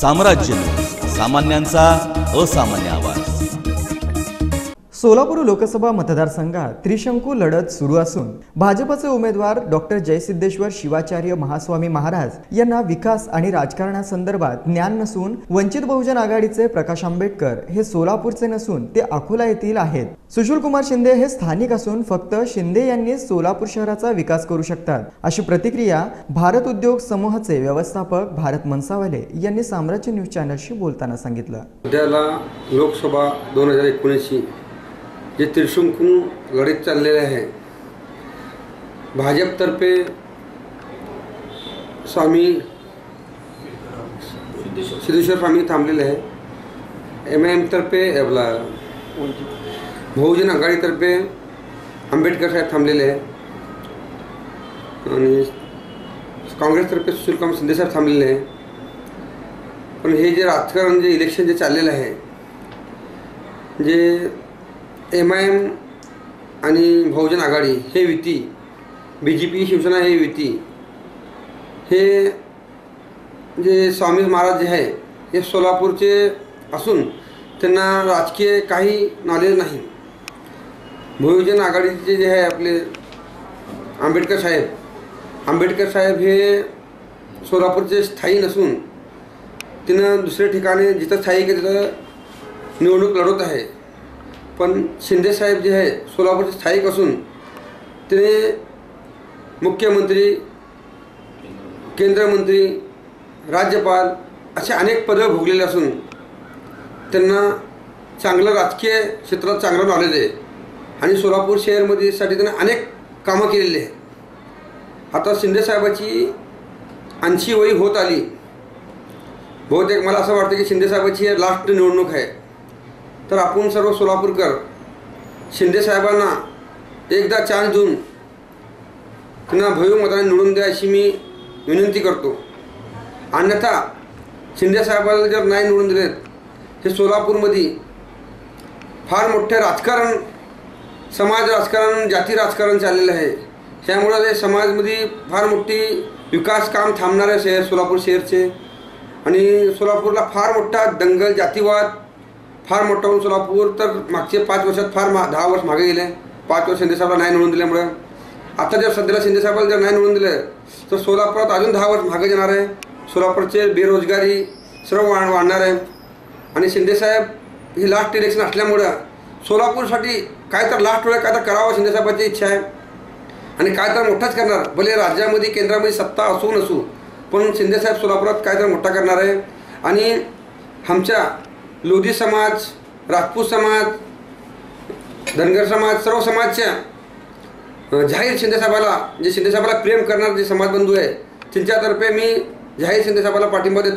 साम्राज्य सामान्यांचा असामान्य आवाज। सोलापूर लोकसभा मतदारसंघात त्रिशंकू लढत सुरू असून भाजपचे उमेदवार डॉक्टर जयसिद्धेश्वर शिवाचार्य महास्वामी महाराज यांना विकास आणि राजकारणासंदर्भात ज्ञान नसून वंचित बहुजन आघाडीचे प्रकाश आंबेडकर हे सोलापूरचे नसून ते अकोला येथील आहेत। सुशीलकुमार शिंदे हे स्थानिक असून फक्त शिंदे यांनी सोलापूर शहराचा विकास करू शकतात अशी प्रतिक्रिया भारत उद्योग समूहाचे व्यवस्थापक भारत मनसावले यांनी साम्राज्य न्यूज चॅनलशी बोलताना सांगितलं। सध्याला लोकसभा 2019 जे त्रिशंकू लढत चाललेले आहे, भाजपतर्फे स्वामी सिद्धेश्वर स्वामी थांबलेले आहे, MIM तर्फे आपला बहुजन आघाडीतर्फे आंबेडकर साहेब थांबलेले आहे आणि काँग्रेसतर्फे सुशीलकुमार शिंदे साहेब थांबलेले आहे। पण हे जे राजकारण जे इलेक्शन जे चाललेलं आहे, जे MIM आणि बहुजन आघाडी हे युती, BJP शिवसेना हे युती, हे जे स्वामी महाराज जे आहे हे सोलापूरचे असून त्यांना राजकीय काही नॉलेज नाही। बहुजन आघाडीचे जे आहे आपले आंबेडकर साहेब हे सोलापूरचे स्थायी नसून तिनं दुसऱ्या ठिकाणी जिथं स्थायिक आहे तिथं निवडणूक लढवत आहे। पण शिंदे साहेब जे आहे सोलापूरचे स्थायिक असून ते मुख्यमंत्री, केंद्रमंत्री, राज्यपाल असे अनेक पदं भोगलेले असून त्यांना चांगलं राजकीय क्षेत्रात चांगलं नॉलेज आहे आणि सोलापूर शहरमध्ये साठी त्यांना अनेक कामं केलेली आहे। आता शिंदे साहेबाची 80 वय होत आली, बहुतेक मला असं वाटतं की शिंदे साहेबाची लास्ट निवडणूक आहे। तर आपण सर्व सोलापूरकर शिंदे साहेबांना एकदा चान्स देऊन त्यांना भव्य मताने निवडून द्या अशी मी विनंती करतो। अन्यथा शिंदे साहेबांना जर नाही निवडून दिलेत, हे सोलापूरमध्ये फार मोठे राजकारण, समाज राजकारण, जाती राजकारण चाललेलं आहे। त्यामुळे हे समाजमध्ये फार मोठी विकास काम थांबणार आहे शहर, सोलापूर शहरचे। आणि सोलापूरला फार मोठा दंगल, जातीवाद फार मोठा होऊन सोलापूर तर मागचे 5 वर्षात फार 10 वर्ष मागे गेले। 5 वर्ष शिंदे साहेबांना नाही निवडून दिल्यामुळे आता जर सध्याला शिंदे साहेबांना जर नाही निवडून दिलं तर सोलापुरात अजून 10 वर्ष मागे जाणार आहे। सोलापूरचे बेरोजगारी सर्व वाढणार आहे आणि शिंदे साहेब ही लास्ट इलेक्शन असल्यामुळं सोलापूरसाठी काय तर लास्ट वेळा काय तर करावं शिंदे साहेबांची इच्छा आहे आणि काय तर मोठाच करणार। भले राज्यामध्ये केंद्रामध्ये सत्ता असू नसू, पण शिंदे साहेब सोलापुरात काय तर मोठा करणार आहे। आणि आमच्या लोधी समाज, राजपूत समाज, धनगर समाज, सर्व समाजच्या जाहीर शिंदे साहेबाला, जे शिंदे साहेबाला प्रेम करणार जे समाजबंधू आहे, त्यांच्यातर्फे मी जाहीर शिंदे साहेबाला पाठिंबा देतो।